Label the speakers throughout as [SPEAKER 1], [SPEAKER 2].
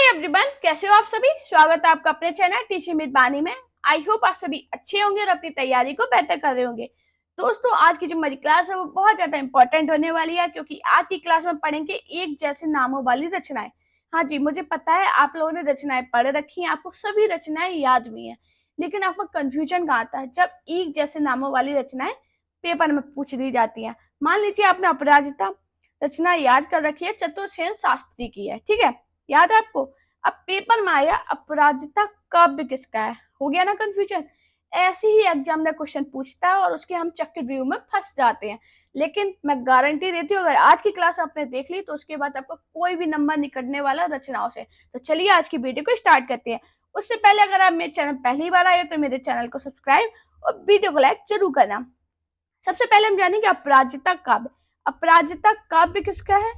[SPEAKER 1] Everyone, कैसे हो आप सभी। स्वागत है आपका अपने चैनल टीचिंग विद बानी में। आई होप आप सभी अच्छे होंगे और अपनी तैयारी को बेहतर कर रहे होंगे। दोस्तों, आज की जो हमारी क्लास है वो बहुत ज्यादा इंपॉर्टेंट होने वाली है, क्योंकि आज की क्लास में पढ़ेंगे एक जैसे नामों वाली रचनाएं। हाँ जी, मुझे पता है आप लोगों ने रचनाएं पढ़ रखी हैं, आपको सभी रचनाएं याद भी हैं, लेकिन आपको कंफ्यूजन कहाँ आता है जब एक जैसे नामों वाली रचनाएं पेपर में पूछ दी जाती है। मान लीजिए आपने अपराजिता रचना याद कर रखी है, चतुर्सेन शास्त्री की है, ठीक है, याद है आपको। अब पेपर में आया अपराजिता काव्य किसका है, हो गया ना कंफ्यूजन। ऐसे ही एग्जाम में क्वेश्चन पूछता है और उसके हम चक्रव्यूह में फंस जाते हैं। लेकिन मैं गारंटी देती हूँ, अगर आज की क्लास आपने देख ली तो उसके बाद आपको कोई भी नंबर नहीं कटने वाला रचनाओं से। तो चलिए आज की वीडियो को स्टार्ट करते हैं। उससे पहले अगर आप मेरे चैनल पहली बार आए तो मेरे चैनल को सब्सक्राइब और वीडियो को लाइक जरूर करना। सबसे पहले हम जानेंगे अपराजिता काव्य। अपराजिता काव्य किसका है,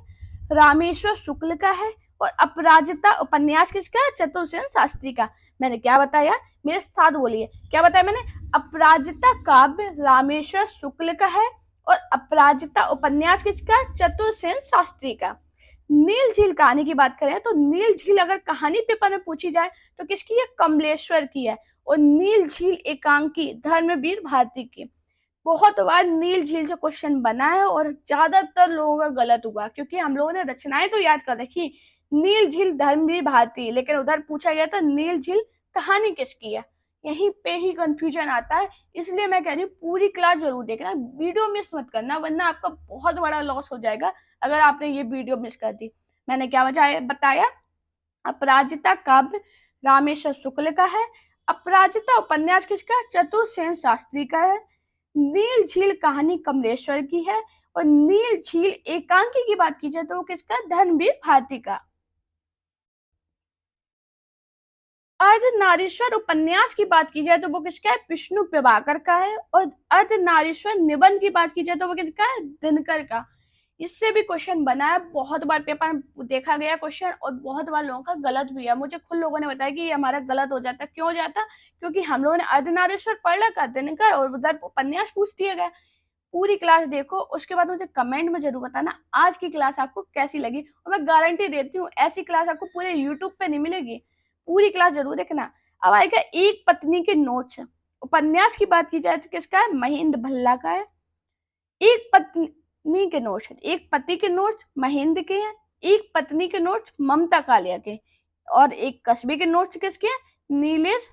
[SPEAKER 1] रामेश्वर शुक्ल का है। और अपराजिता उपन्यास किसका है, चतुर्सेन शास्त्री का। मैंने क्या बताया, मेरे साथ बोलिए, क्या बताया मैंने। अपराजिता काव्य रामेश्वर शुक्ल का है और अपराजिता उपन्यास किसका, चतुर्सेन शास्त्री का। नील झील कहानी की बात करें तो नील झील अगर कहानी पेपर में पूछी जाए तो किसकी है, कमलेश्वर की है। और नील झील एकांकी धर्मवीर भारती की। बहुत बार नील झील से क्वेश्चन बना है और ज्यादातर लोगों का गलत हुआ, क्योंकि हम लोगों ने रचनाएं तो याद कर रखी, नील झील धर्मवीर भारती, लेकिन उधर पूछा गया था नील झील कहानी किसकी है। यहीं पे ही कंफ्यूजन आता है। इसलिए मैं कह रही हूँ पूरी क्लास जरूर देखना, वीडियो मिस मत करना, वरना आपका बहुत बड़ा लॉस हो जाएगा अगर आपने ये वीडियो मिस कर दी। मैंने क्या बताया, अपराजिता काव्य रामेश्वर शुक्ल का है। अपराजिता उपन्यास किसका, चतुर्सेन शास्त्री का है। नील झील कहानी कमलेश्वर की है। और नील झील एकांकी की बात की जाए तो वो किसका, धर्मवीर भारती का। अर्धनारीश्वर उपन्यास की बात की जाए तो वो किसका है, विष्णु प्रभाकर का है। और अर्धनारीश्वर निबंध की बात की जाए तो वो किसका है, दिनकर का। इससे भी क्वेश्चन बना है, बहुत बार पेपर में देखा गया क्वेश्चन, और बहुत बार लोगों का गलत भी है। मुझे खुद लोगों ने बताया कि ये हमारा गलत हो जाता, क्यों हो जाता, क्योंकि हम लोगों ने अर्धनारीश्वर पढ़ रखा, दिनकर और उधर उपन्यास पूछ दिया गया। पूरी क्लास देखो, उसके बाद मुझे कमेंट में जरूर बताना आज की क्लास आपको कैसी लगी। और मैं गारंटी देती हूँ ऐसी क्लास आपको पूरे यूट्यूब पे नहीं मिलेगी। पूरी क्लास जरूर देखना। अब आएगा एक पत्नी के नोट्स। उपन्यास की बात की जाए तो किसका है, महेंद्र भल्ला का है। एक पत्नी के नोट्स, एक पति के नोट्स महेंद्र के हैं, एक पत्नी के नोट्स ममता कालिया के, और एक कस्बे के नोट्स किसके हैं, नीलेश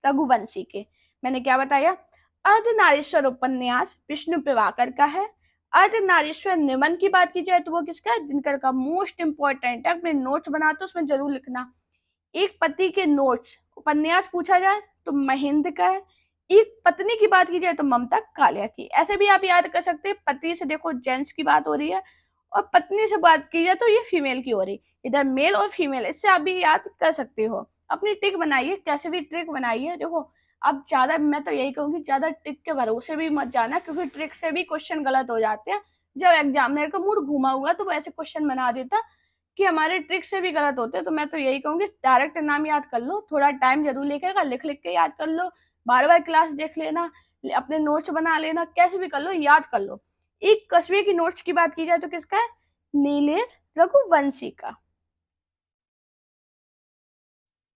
[SPEAKER 1] रघुवंशी के। मैंने क्या बताया, अर्धनारीश्वर उपन्यास विष्णु प्रभाकर का है। अर्धनारीश्वर निबंध की बात की जाए तो वो किसका है, दिनकर का। मोस्ट इंपॉर्टेंट है, अपने नोट्स बनाते उसमें जरूर लिखना। एक पति के नोट्स उपन्यास पूछा जाए तो महेंद्र का है। एक पत्नी की बात की जाए तो ममता कालिया की। ऐसे भी आप याद कर सकते हैं, पति से देखो जेंट्स की बात हो रही है, और पत्नी से बात की जाए तो ये फीमेल की हो रही, इधर मेल और फीमेल, इससे आप भी याद कर सकते हो। अपनी ट्रिक बनाइए, कैसे भी ट्रिक बनाइए। देखो, अब ज्यादा, मैं तो यही कहूंगी, ज्यादा ट्रिक के भरोसे भी मत जाना, क्योंकि ट्रिक से भी क्वेश्चन गलत हो जाते हैं। जब एग्जामिनर का मूड घुमा हुआ तो वो ऐसे क्वेश्चन बना देता कि हमारे ट्रिक से भी गलत होते हैं। तो मैं तो यही कहूंगी, डायरेक्ट नाम याद कर लो, थोड़ा टाइम जरूर लेकर लिख लिख के याद कर लो, बार बार क्लास देख लेना, अपने नोट्स बना लेना, कैसे भी कर लो, याद कर लो। एक कस्बे की नोट्स की बात की जाए तो किसका है, नीलेश रघुवंशी का।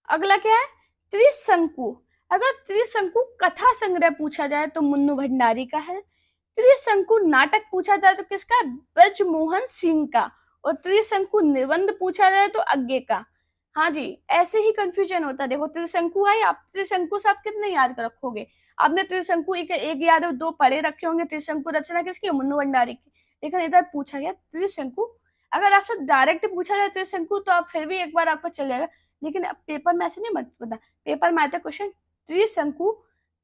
[SPEAKER 1] अगला क्या है, त्रिशंकु। अगर त्रिशंकु कथा संग्रह पूछा जाए तो मुन्नू भंडारी का है। त्रिशंकु नाटक पूछा जाए तो किसका है, ब्रजमोहन सिंह का। और त्रिशंकु निबंध पूछा जाए तो अज्ञे का। हाँ जी, ऐसे ही कंफ्यूजन होता है। देखो, त्रिशंकु है, आप त्रिशंकु से आप कितने याद कर रखोगे। आपने त्रिशंकु एक याद है, दो पढ़े रखे होंगे। त्रिशंकु रचना किसकी है, मुन्नू भंडारी की। लेकिन इधर पूछा गया त्रिशंकु। अगर आपसे डायरेक्ट पूछा जाए त्रिशंकु तो आप फिर भी एक बार आपको चल जाएगा, लेकिन अब पेपर में ऐसे नहीं मत पता। पेपर में आता है क्वेश्चन, त्रिशंकु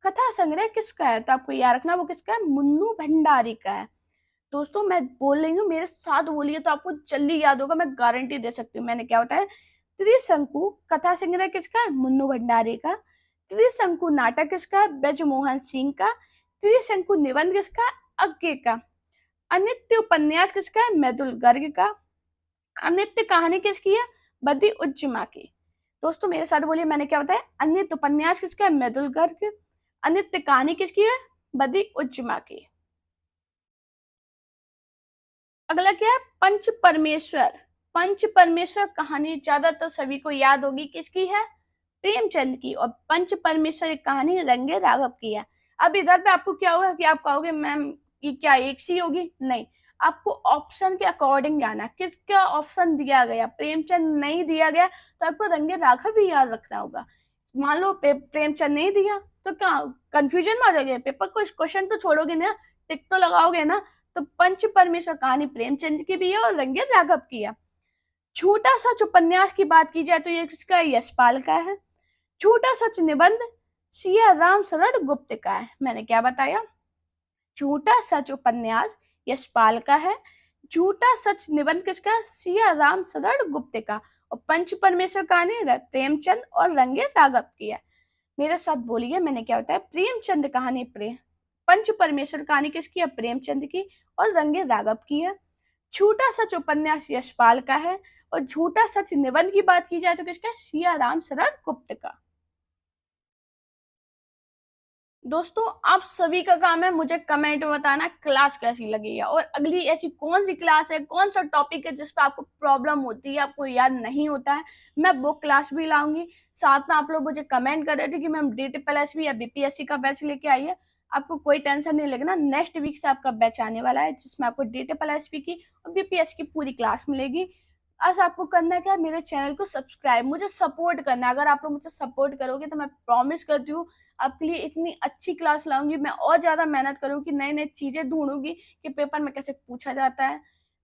[SPEAKER 1] कथा संग्रह किसका है, तो आपको याद रखना वो किसका है, मुन्नू भंडारी का है। दोस्तों, मैं बोल रही हूँ, मेरे साथ बोलिए तो आपको जल्दी याद होगा, मैं गारंटी दे सकती हूँ। मैंने क्या बताया, त्रिशंकु कथा संग्रह किसका है, मुन्नू भंडारी का। त्रिशंकु नाटक किसका है, ब्रजमोहन सिंह का। त्रिशंकु निबंध किसका है, अज्ञे का। अनित्य उपन्यास किसका है, मैदुल गर्ग का। अनित्य कहानी किसकी है, बदी उज्जमा की। दोस्तों मेरे साथ बोलिए, मैंने क्या बताया, अनित्य उपन्यास किसका है, मैदुल गर्ग। अनित्य कहानी किसकी है, बदी उज्जमा की। अगला क्या है, पंच परमेश्वर। पंच परमेश्वर कहानी ज्यादातर सभी को याद होगी, किसकी है? प्रेमचंद की। और पंच परमेश्वर कहानी रंगे राघव की है। अब इधर पे आपको क्या होगा कि आप कहोगे मैम ये क्या एक सी होगी? नहीं, आपको ऑप्शन के अकॉर्डिंग जाना। किसका ऑप्शन दिया गया, प्रेमचंद नहीं दिया गया तो आपको रंगे राघव भी याद रखना होगा। मान लो प्रेमचंद नहीं दिया तो क्या कंफ्यूजन में आ जाओगे? पेपर को क्वेश्चन तो छोड़ोगे ना, टिक तो लगाओगे ना। तो पंच परमेश्वर कहानी प्रेमचंद की भी है और रंगे राघव की है। छोटा सच उपन्यास की बात की जाए तो ये किसका? यशपाल का है। छोटा सच निबंध सिया राम शरण गुप्त का है। मैंने क्या बताया? झूठा सच उपन्यास यशपाल का है। झूठा सच निबंध किसका? सिया राम शरण गुप्त का। और पंच परमेश्वर कहानी प्रेमचंद और रंगे राघव की है। मेरे साथ बोलिए, मैंने क्या बताया? प्रेमचंद कहानी पंच परमेश्वर कहानी किसकी है? प्रेमचंद की। और रंगे राघव की है। झूठा सच उपन्यास यशपाल का है। और झूठा सच निबंध की बात की जाए तो किसका? सिया राम शरण गुप्त का। दोस्तों, आप सभी का काम है मुझे कमेंट में बताना क्लास कैसी लगी है, और अगली ऐसी कौन सी क्लास है, कौन सा टॉपिक है जिस पर आपको प्रॉब्लम होती है, आपको याद नहीं होता है। मैं वो क्लास भी लाऊंगी। साथ में आप लोग मुझे कमेंट कर रहे थे कि मैम DTPLSP या BPSC का बैच लेके आइए। आपको कोई टेंशन नहीं लगना, नेक्स्ट वीक से आपका बैच आने वाला है जिसमें आपको DTPLSP की और BPSC की पूरी क्लास मिलेगी। बस आपको करना क्या है, मेरे चैनल को सब्सक्राइब, मुझे सपोर्ट करना है। अगर आप लोग मुझे सपोर्ट करोगे तो मैं प्रॉमिस करती हूँ आपके लिए इतनी अच्छी क्लास लाऊंगी। मैं और ज्यादा मेहनत करूंगी, नई नई चीजें ढूंढूंगी कि पेपर में कैसे पूछा जाता है।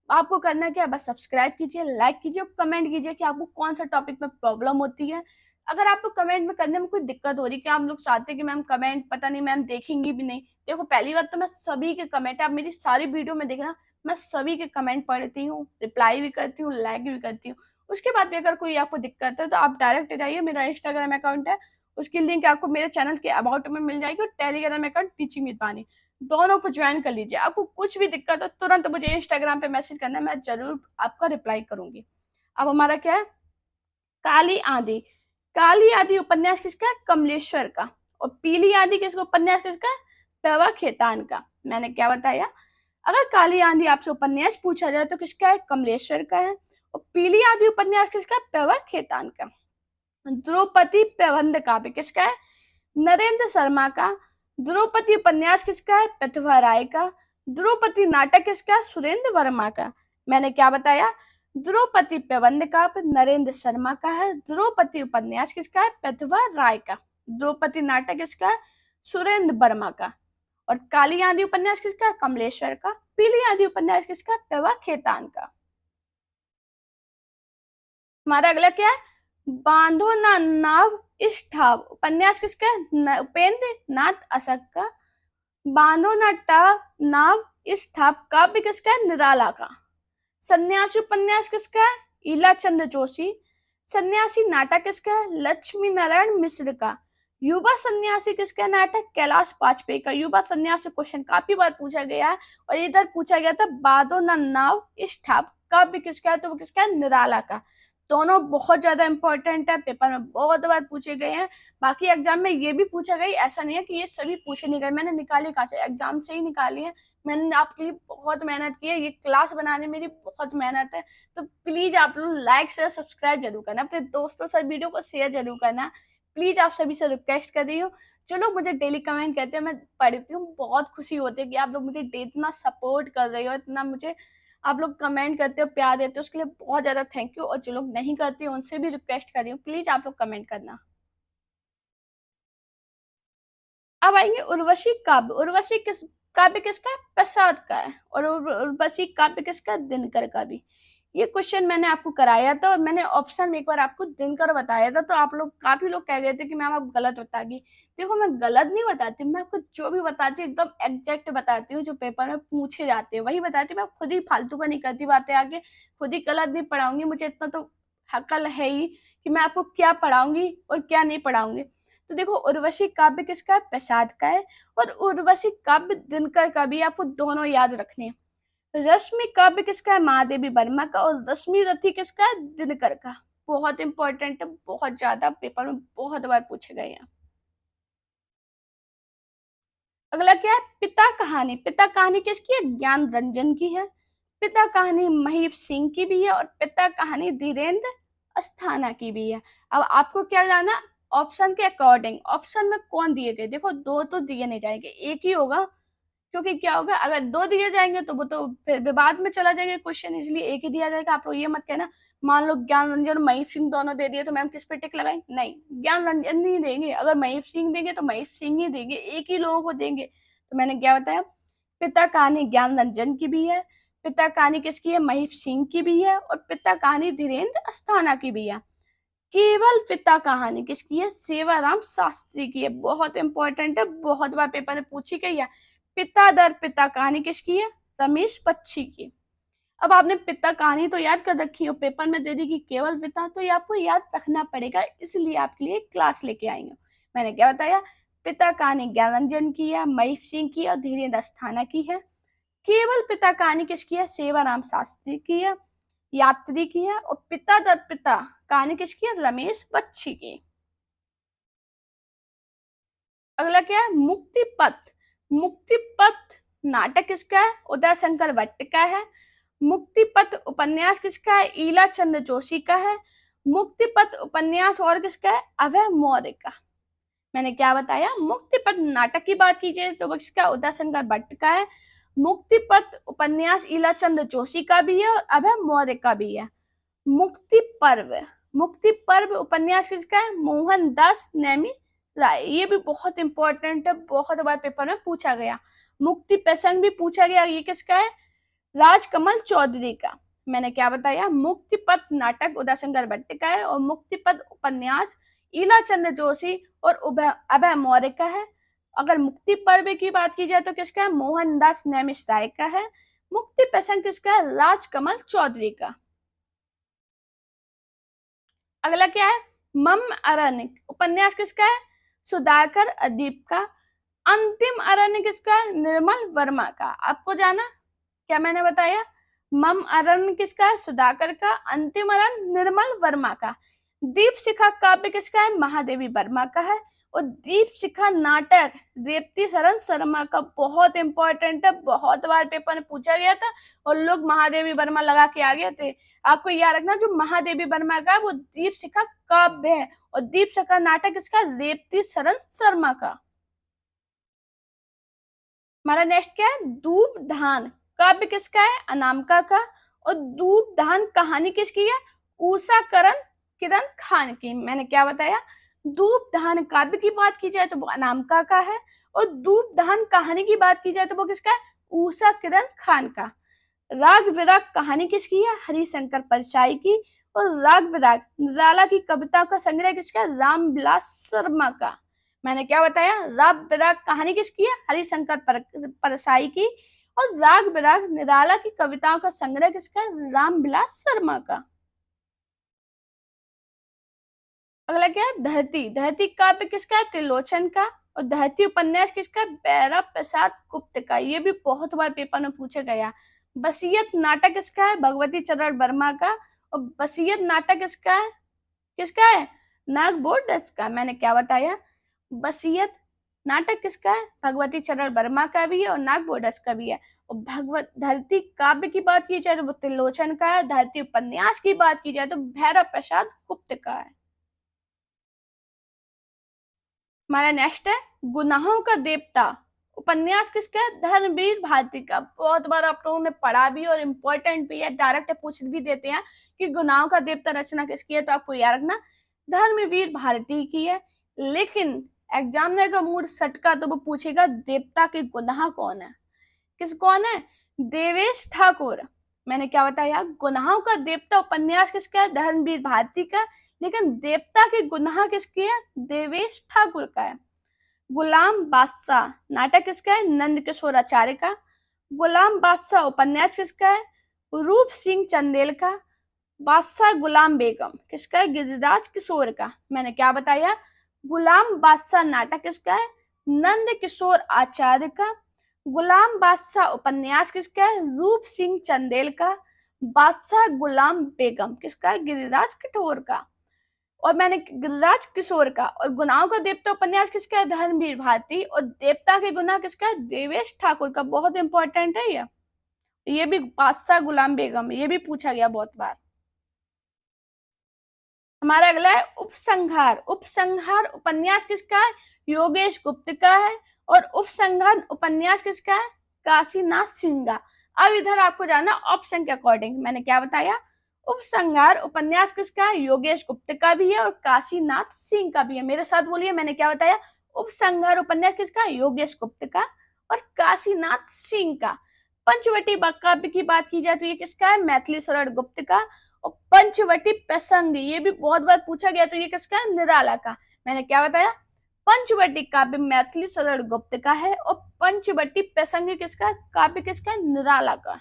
[SPEAKER 1] आपको करना क्या है, बस सब्सक्राइब कीजिए, लाइक कीजिए और कमेंट कीजिए कि आपको कौन सा टॉपिक में प्रॉब्लम होती है। अगर आपको कमेंट में करने में कोई दिक्कत हो रही है कि आप लोग चाहते हैं कि मैम कमेंट पता नहीं मैम देखेंगी भी नहीं, देखो पहली बात तो मैं सभी के कमेंट, आप मेरी सारी वीडियो में देखना, मैं सभी के कमेंट पढ़ती हूँ, रिप्लाई भी करती हूँ, लाइक भी करती हूँ। उसके बाद भी अगर कोई आपको दिक्कत है तो आप डायरेक्ट जाइए, मेरा इंस्टाग्राम अकाउंट है, उसकी लिंक आपको मेरे चैनल के अबाउट में मिल जाएगी, और टेलीग्राम अकाउंट टीचिंग विद वानी, दोनों को ज्वाइन कर लीजिए। आपको कुछ भी दिक्कत हो तुरंत मुझे इंस्टाग्राम पे मैसेज करना है, मैं जरूर आपका रिप्लाई करूंगी। अब हमारा क्या है? काली आंधी। काली आंधी उपन्यास किसका है? कमलेश्वर का। और पीली आंधी किसका उपन्यास किसका है? पेवा खेतान का। मैंने क्या बताया? अगर काली आंधी आपसे उपन्यास पूछा जाए तो किसका है? कमलेश्वर का है। और पीली आंधी उपन्यास किसका है? पेवा खेतान का। द्रौपदी प्रबंध काव्य किसका है? नरेंद्र शर्मा का। द्रौपदी उपन्यास किसका है? प्रतिभा राय का। द्रौपदी नाटक किसका? सुरेंद्र वर्मा का। मैंने क्या बताया? द्रौपदी प्रबंध काव्य नरेंद्र शर्मा का है। द्रौपदी उपन्यास किसका है? प्रतिभा राय का। द्रौपदी नाटक किसका है? सुरेंद्र वर्मा का। और काली आंधी उपन्यास किसका? कमलेश्वर का। पीली आंधी उपन्यास किसका? प्रभा खेतान का। हमारा अगला क्या है? बांधो ना नाव इस ठाव उपन्यास किसका है? उपेंद्र नाथ अशक का। बांधो ना नाव इस ठाव काव्य किसका है? निराला का। सन्यासी उपन्यास किसका है? ईला चंद्र जोशी। सन्यासी नाटक किसका है? लक्ष्मी नारायण मिश्र का। युवा सन्यासी किसका नाटक? कैलाश वाजपेयी का। युवा सन्यासी क्वेश्चन काफी बार पूछा गया है, और इधर पूछा गया था बांधो ना नाव इस ठाव काव्य किसका है? तो वो किसका है? निराला का। दोनों बहुत ज्यादा इंपॉर्टेंट है, पेपर में बहुत बार पूछे गए हैं। बाकी एग्जाम में ये भी पूछा गया, ऐसा नहीं है कि ये सभी पूछे नहीं गए, मैंने निकाले कहाँ से? एग्जाम से ही निकाली है। मैंने आपके लिए बहुत मेहनत की है, ये क्लास बनाने में मेरी बहुत मेहनत है। तो प्लीज आप लोग लाइक शेयर सब्सक्राइब जरूर करना, अपने दोस्तों से वीडियो को शेयर जरूर करना। प्लीज आप सभी से रिक्वेस्ट कर रही हूँ। जो लोग मुझे डेली कमेंट करते हैं मैं पढ़ती हूँ, बहुत खुशी होती है कि आप लोग मुझे इतना सपोर्ट कर रहे हो, इतना मुझे आप लोग कमेंट करते हो, प्यार देते हो, उसके लिए बहुत ज्यादा थैंक यू। और जो लोग नहीं करते उनसे भी रिक्वेस्ट कर रही हूँ, प्लीज आप लोग कमेंट करना। अब आएंगे उर्वशी काव्य। उर्वशी काव्य किसका है? प्रसाद का है। और उर्वशी काव्य किसका? दिनकर का भी। ये क्वेश्चन मैंने आपको कराया था, और मैंने ऑप्शन में एक बार आपको दिनकर बताया था, तो आप लोग काफी लोग कह रहे थे कि मैम आप गलत बताएगी। देखो मैं गलत नहीं बताती, मैं आपको जो भी बताती हूँ एकदम एग्जैक्ट बताती हूँ, जो पेपर में पूछे जाते हैं वही बताती हूँ। मैं खुद ही फालतू का नहीं करती बातें आगे, खुद ही गलत नहीं पढ़ाऊंगी। मुझे इतना तो अकल है ही कि मैं आपको क्या पढ़ाऊंगी और क्या नहीं पढ़ाऊंगी। तो देखो उर्वशी काव्य किसका है? प्रसाद का है। और उर्वशी काव्य दिनकर का भी, आपको दोनों याद रखने हैं। रश्मि काव्य किसका है? महादेवी वर्मा का। और रश्मि रथी किसका है? दिनकर का। बहुत इंपॉर्टेंट है, बहुत ज्यादा पेपर में बहुत बार पूछे गए हैं। अगला क्या है? पिता कहानी। पिता कहानी किसकी है? ज्ञान रंजन की है। पिता कहानी महीप सिंह की भी है और पिता कहानी धीरेन्द्र अस्थाना की भी है। अब आपको क्या जाना, ऑप्शन के अकॉर्डिंग ऑप्शन में कौन दिए गए। देखो दो तो दिए नहीं जाएंगे, एक ही होगा, क्योंकि क्या होगा अगर दो दिए जाएंगे तो वो तो फिर विवाद में चला जाएगा क्वेश्चन, इसलिए एक ही दिया जाएगा। आप लोग ये मत कहना मान लो ज्ञान रंजन और महीप सिंह दोनों दे दिए तो मैम किस पे टिक लगाएंगे, नहीं, ज्ञान रंजन नहीं देंगे। अगर महीप सिंह देंगे तो महीप सिंह ही देंगे, एक ही लोगों को देंगे। तो मैंने क्या बताया, पिता कहानी ज्ञान रंजन की भी है, पिता कहानी किसकी है, महीप सिंह की भी है, और पिता कहानी धीरेन्द्र अस्थाना की भी है। केवल पिता कहानी किसकी है, सेवाराम शास्त्री की है। बहुत इंपॉर्टेंट है, बहुत बार पेपर में पूछी गई है। पिता दर पिता कहानी किसकी है, रमेश बच्ची की। अब आपने पिता कहानी तो याद कर रखी हो, पेपर में दे दी कि केवल पिता, तो ये आपको याद रखना पड़ेगा, इसलिए आपके लिए क्लास लेके आई हूँ। मैंने क्या बताया, पिता कहानी ज्ञानरंजन की है, महीप सिंह की और धीरेन्द्र अस्थाना की है। केवल पिता कहानी किसकी है, सेवाराम शास्त्री की है, यात्री की है, और पिता दत्त पिता कहानी किसकी है, रमेश बच्ची की। अगला क्या है, मुक्ति पथ। मुक्ति पथ नाटक किसका है, उदय शंकर भट्ट का है। मुक्ति पथ उपन्यास किसका है, ईला चंद्र जोशी का है। मुक्ति पथ उपन्यास और किसका है, अभय मौर्य का। मैंने क्या बताया, मुक्ति पथ नाटक की बात कीजिए तो वो किसका, उदय शंकर भट्ट का है। मुक्ति पथ उपन्यास ईला चंद्र जोशी का भी है और अभय मौर्य का भी है। मुक्ति पर्व, मुक्ति पर्व उपन्यास किसका है, मोहन दास नेमी राय। ये भी बहुत इंपॉर्टेंट है, बहुत बार पेपर में पूछा गया। मुक्ति प्रसंग भी पूछा गया, ये किसका है, राजकमल चौधरी का। मैंने क्या बताया, मुक्ति पथ नाटक उदय शंकर भट्ट का है और मुक्ति पथ उपन्यास ईला चंद्र जोशी और अभय मौर्य का है। अगर मुक्ति पर्व की बात की जाए तो किसका है, मोहनदास नेमिष राय का है। मुक्ति प्रसंग किसका है, राजकमल चौधरी का। अगला क्या है, मम अरण्य उपन्यास किसका है, सुधाकर अदीप का। अंतिम अरण्य किसका है, निर्मल वर्मा का। आपको जाना क्या मैंने बताया, मम अरण्य किसका है, सुधाकर का। अंतिम अरण्य निर्मल वर्मा का। दीप शिखा काव्य किसका है, महादेवी वर्मा का है। और दीप शिखा नाटक रेवती शरण शर्मा का। बहुत इंपॉर्टेंट है, बहुत बार पेपर में पूछा गया था और लोग महादेवी वर्मा लगा के आ गए थे। आपको याद रखना जो महादेवी वर्मा का वो दीप शिखा काव्य है और दीप शिखा नाटक किसका, रेवती शरण शर्मा का। हमारा नेक्स्ट क्या है, दूब धान काव्य किसका है, अनामिका का। और दूब धान कहानी किसकी है, उषा करण किरण खान की। मैंने क्या बताया, दूब धान काव्य की बात की जाए तो वो अनामिका का है और दूब धान कहानी की बात की जाए तो वो किसका है, उषा किरण खान का। राग विराग कहानी किसकी है, हरिशंकर परसाई की। और राग विराग निराला की कविता का संग्रह किसका है, रामविलास शर्मा का। मैंने क्या बताया, राग विराग कहानी किसकी है, हरिशंकर परसाई की। और राग विराग निराला की कविताओं का संग्रह किसका है, रामविलास शर्मा का। अगला क्या है, धरती। धरती काव्य किसका है, त्रिलोचन का। और धरती उपन्यास किसका है, बैरा प्रसाद गुप्त का। ये भी बहुत बार पेपर में पूछा गया। वसीयत नाटक किसका है, भगवती चरण वर्मा का। और वसीयत नाटक किसका है, नागबोध दत्त का। मैंने क्या बताया, वसीयत नाटक किसका है, भगवती चरण वर्मा का भी है और नागबोध दत्त का भी है। और भगवत धरती काव्य की बात की जाए तो वो त्रिलोचन का है। धरती उपन्यास की बात की जाए तो भैरव प्रसाद गुप्त का है। हमारा नेक्स्ट है, गुनाहों का देवता उपन्यास किसका है, धर्मवीर भारती का। बहुत बार आप लोगों ने पढ़ा भी और इम्पोर्टेंट भी है, डायरेक्ट पूछ भी देते हैं कि गुनाहों का देवता रचना किसकी है, तो आपको याद रखना धर्मवीर भारती की है। लेकिन एग्जामिनर का मूड सटका तो वो पूछेगा देवता के गुनाह कौन है, कौन है, देवेश ठाकुर। मैंने क्या बताया, गुनाहों का देवता उपन्यास किसका है, धर्मवीर भारती का। लेकिन देवता के गुनाह किसके है, देवेश ठाकुर का है। गुलाम बादशाह नाटक किसका है, नंद किशोर आचार्य का। गुलाम बादशाह उपन्यास किसका है, रूप सिंह चंदेल का। बादशाह गुलाम बेगम किसका है, गिरिराज किशोर का। मैंने क्या बताया, गुलाम बादशाह नाटक किसका है, नंद किशोर आचार्य का। गुलाम बादशाह उपन्यास किसका है, रूप सिंह चंदेल का। बादशाह गुलाम बेगम किसका है, गिरिराज किशोर का। और मैंने गिरिराज किशोर का। और गुनाहों का देवता उपन्यास किसका है, धर्मवीर भारती। और देवता के गुनाह किसका है, देवेश ठाकुर का। बहुत इंपॉर्टेंट है ये। ये भी बादशाह गुलाम बेगम, ये भी पूछा गया बहुत बार। हमारा अगला है उपसंहार। उपसंहार उपन्यास किसका है? योगेश गुप्त का है। और उपसंहार उपन्यास किसका है? काशीनाथ सिंह का। अब इधर आपको जाना ऑप्शन के अकॉर्डिंग। मैंने क्या बताया? उपसंहार उपन्यास किसका है? योगेश गुप्त का भी है और काशीनाथ सिंह का भी है। मेरे साथ बोलिए, मैंने क्या बताया? उपसंहार उपन्यास किसका है? योगेश गुप्त का और काशीनाथ सिंह का। पंचवटी काव्य की बात की जाए तो ये किसका है? मैथिली शरण गुप्त का। और पंचवटी प्रसंग ये भी बहुत बार पूछा गया, तो ये किसका है? निराला का। मैंने क्या बताया? पंचवटी काव्य मैथिली शरण गुप्त का है और पंचवटी प्रसंग किसका? काव्य किसका? निराला का।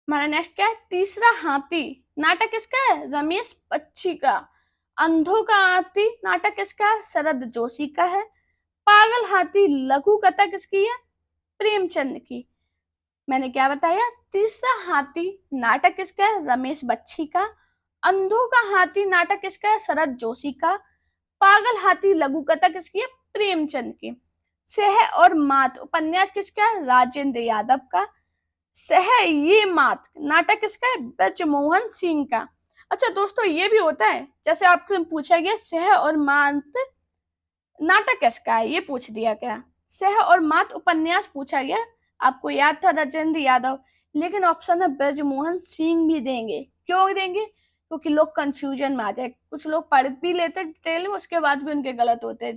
[SPEAKER 1] हमारा नेक्स्ट क्या है? तीसरा हाथी नाटक किसका है? रमेश बच्ची का। अंधों का हाथी नाटक किसका है? शरद जोशी का है। पागल हाथी लघु कथा किसकी है? प्रेमचंद की। मैंने क्या बताया? तीसरा हाथी नाटक किसका है? रमेश बच्ची का। अंधों का हाथी नाटक किसका है? शरद जोशी का। पागल हाथी लघु कथा किसकी है? प्रेमचंद की। सह और मात उपन्यास किसका है? राजेंद्र यादव का। सह ये मात नाटक किसका है? ब्रजमोहन सिंह का। अच्छा दोस्तों, ये भी होता है जैसे आपसे पूछा गया सह और मात नाटक किसका है, ये पूछ दिया गया। सह और मात उपन्यास पूछा गया, आपको याद था राजेंद्र यादव, लेकिन ऑप्शन में ब्रजमोहन सिंह भी देंगे। क्यों देंगे? क्योंकि लोग कंफ्यूजन में आ जाए। कुछ लोग पढ़ भी लेते डिटेल में, उसके बाद भी उनके गलत होते।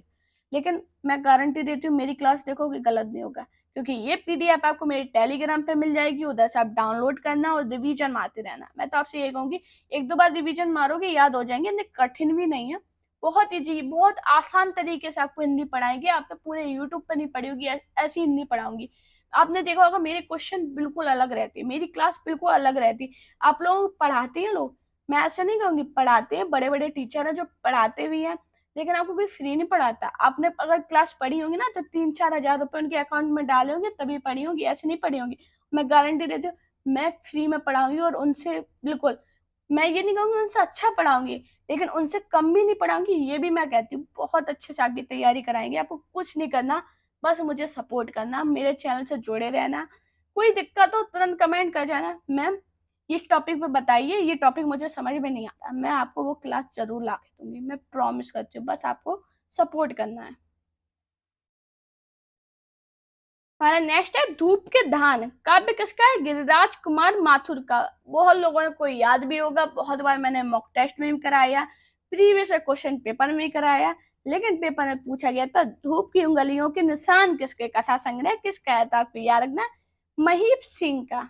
[SPEAKER 1] लेकिन मैं गारंटी देती हूँ, मेरी क्लास देखोगे गलत नहीं होगा, क्योंकि ये पीडीएफ आपको मेरे टेलीग्राम पे मिल जाएगी। उधर से आप डाउनलोड करना और रिवीजन मारते रहना। मैं तो आपसे ये कहूंगी, एक दो बार रिवीजन मारोगे याद हो जाएंगे। इतने कठिन भी नहीं है, बहुत इजी, बहुत आसान तरीके से आपको हिंदी पढ़ाएंगे। आपने पूरे यूट्यूब पर नहीं पढ़ी होगी, ऐसी हिंदी पढ़ाऊंगी। आपने देखा होगा मेरे क्वेश्चन बिल्कुल अलग रहते हैं, मेरी क्लास बिल्कुल अलग रहती। आप लोग पढ़ाते हैं लोग, मैं ऐसा नहीं कहूंगी, पढ़ाते हैं, बड़े बड़े टीचर हैं जो पढ़ाते भी हैं, लेकिन आपको कोई फ्री नहीं पढ़ाता। आपने अगर क्लास पढ़ी होगी ना तो 3-4 हजार रुपए उनके अकाउंट में डाले होंगे तभी पढ़ी होंगी, ऐसे नहीं पढ़ी होंगी। मैं गारंटी देती हूँ, मैं फ्री में पढ़ाऊंगी और उनसे बिल्कुल, मैं ये नहीं कहूंगी उनसे अच्छा पढ़ाऊंगी, लेकिन उनसे कम भी नहीं पढ़ाऊंगी, ये भी मैं कहती हूँ। बहुत अच्छे से आपकी तैयारी कराएंगे, आपको कुछ नहीं करना, बस मुझे सपोर्ट करना, मेरे चैनल से जुड़े रहना। कोई दिक्कत हो तुरंत कमेंट कर जाना, मैम इस टॉपिक पे बताइए, ये टॉपिक मुझे समझ में नहीं आता, मैं आपको वो क्लास जरूर ला के दूंगी, मैं प्रॉमिस करती हूँ, बस आपको सपोर्ट करना है। हमारा नेक्स्ट है धूप के धान। काव्य किसका है? गिरिराज कुमार माथुर का। बहुत लोगों को याद भी होगा, बहुत बार मैंने मॉक टेस्ट में भी कराया, प्रीवियस क्वेश्चन पेपर में भी कराया, लेकिन पेपर में पूछा गया था धूप की उंगलियों के निशान किसके, कथा संग्रह किसका है? तो आपको याद रखना, महीप सिंह का।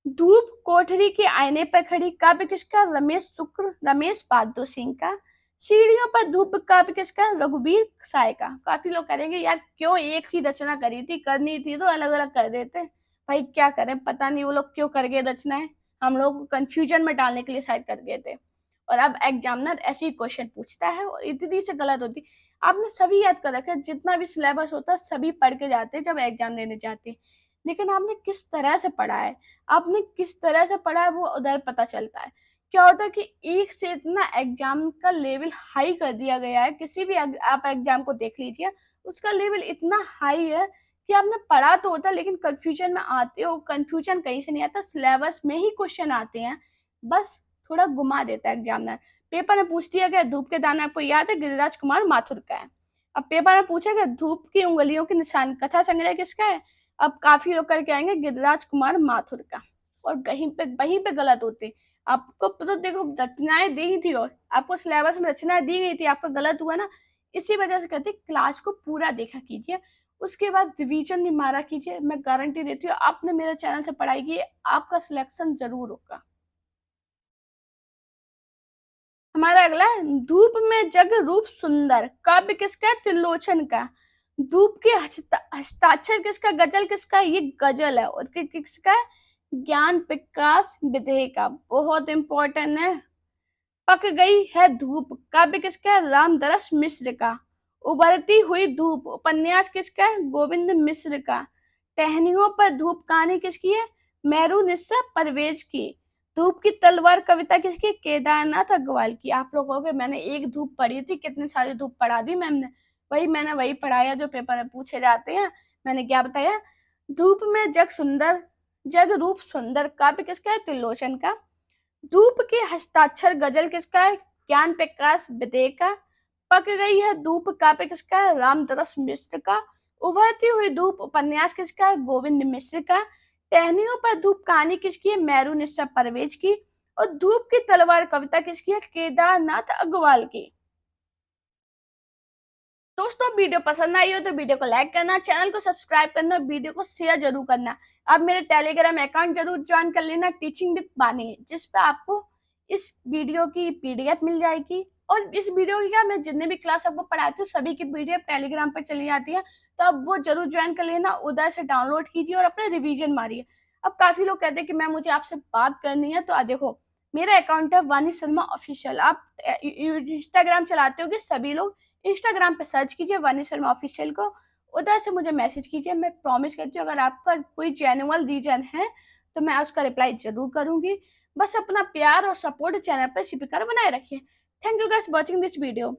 [SPEAKER 1] धूप कोठरी के आईने पर खड़ी काव्य किसका? रमेश शुक्र, रमेश बहादुर सिंह का। सीढ़ियों पर धूप काव्य किसका? रघुवीर साय का। काफी लोग करेंगे यार क्यों एक ही रचना करी थी, करनी थी तो अलग अलग कर देते। भाई क्या करें, पता नहीं वो लोग क्यों कर गए रचनाएं, हम लोग को कंफ्यूजन में डालने के लिए शायद कर गए थे। और अब एग्जामिनर ऐसे ही क्वेश्चन पूछता है और इतनी से गलत होती। आपने सभी याद कर रखा है, जितना भी सिलेबस होता है सभी पढ़ के जाते हैं जब एग्जाम देने जाते हैं, लेकिन आपने किस तरह से पढ़ा है, आपने किस तरह से पढ़ा है वो उधर पता चलता है। क्या होता है कि एक से इतना एग्जाम का लेवल हाई कर दिया गया है, किसी भी आप एग्जाम को देख लीजिए, उसका लेवल इतना हाई है कि आपने पढ़ा तो होता है लेकिन कंफ्यूजन में आते हो। कंफ्यूजन कहीं से नहीं आता, सिलेबस में ही क्वेश्चन आते हैं, बस थोड़ा घुमा देता है एग्जामिनर। पेपर में पूछ दिया गया धूप के दाने, आपको याद है गिरिराज कुमार माथुर का है। अब पेपर में पूछा गया धूप की उंगलियों के निशान कथा संग्रह किसका है? अब काफी लोग करके आएंगे गिरिराज कुमार माथुर का, और वहीं पे गलत होते। आपको तो देखो रचनाएं दी थी और आपको सिलेबस में रचनाएं दी गई थी, आपका गलत हुआ ना, इसी वजह से कहते क्लास को पूरा देखा कीजिए, उसके बाद रिवीजन भी मारा कीजिए। मैं गारंटी देती हूँ आपने मेरे चैनल से पढ़ाई की, आपका सिलेक्शन जरूर होगा। हमारा अगला है धूप में जग रूप सुंदर। काव्य किसका है? त्रिलोचन का। धूप के हस्ताक्षर किसका? गजल किसका? ये गजल है। और किसका है? ज्ञान प्रकाश विधे का। बहुत इंपॉर्टेंट है। पक गई है धूप काव्य किसका है? रामदरस मिश्र का। उबरती हुई धूप उपन्यास किसका है? गोविंद मिश्र का। टहनियों पर धूप कहानी किसकी है? मेरू निस्सा परवेज की। धूप की तलवार कविता किसकी? केदारनाथ अग्रवाल की। आप लोगों के मैंने एक धूप पढ़ी थी, कितनी सारी धूप पढ़ा दी मैम ने, वही मैंने वही पढ़ाया जो पेपर में पूछे जाते हैं। मैंने क्या बताया? धूप में जग रूप सुंदर काव्य किसका है? त्रिलोचन का। धूप के हस्ताक्षर गजल किसका है? ज्ञान प्रकाश विदे का। पक गई है धूप काव्य किसका है? रामदरस मिश्र का। उभरती हुई धूप उपन्यास किसका है? गोविंद मिश्र का। टहनियों पर धूप कहानी किसकी है? मेरू निस्सा परवेज की। और धूप की तलवार कविता किसकी है? केदारनाथ अग्रवाल की। दोस्तों वीडियो पसंद आई हो तो वीडियो को लाइक करना, चैनल को सब्सक्राइब करना, वीडियो को शेयर जरूर करना। आप मेरे टेलीग्राम अकाउंट जरूर ज्वाइन कर लेना, टीचिंग विद बानी, जिस पे आपको इस वीडियो की पीडीएफ मिल जाएगी। और इस वीडियो की क्या, मैं जितने भी क्लास आपको पढ़ाती हूँ सभी की पीडीएफ टेलीग्राम पर चली जाती है, तो आप वो जरूर ज्वाइन कर लेना, उधर से डाउनलोड कीजिए और अपने रिविजन मारिए। अब काफी लोग कहते हैं कि मैम मुझे आपसे बात करनी है, तो देखो मेरा अकाउंट है वानी शर्मा ऑफिशियल। आप इंस्टाग्राम चलाते होगे सभी लोग, इंस्टाग्राम पे सर्च कीजिए वानी शर्मा ऑफिशियल को, उधर से मुझे मैसेज कीजिए। मैं प्रॉमिस करती हूँ अगर आपका कोई जेन्युइन रीजन है तो मैं उसका रिप्लाई जरूर करूंगी। बस अपना प्यार और सपोर्ट चैनल पर इसी प्रकार बनाए रखिए। Thank you guys watching this video.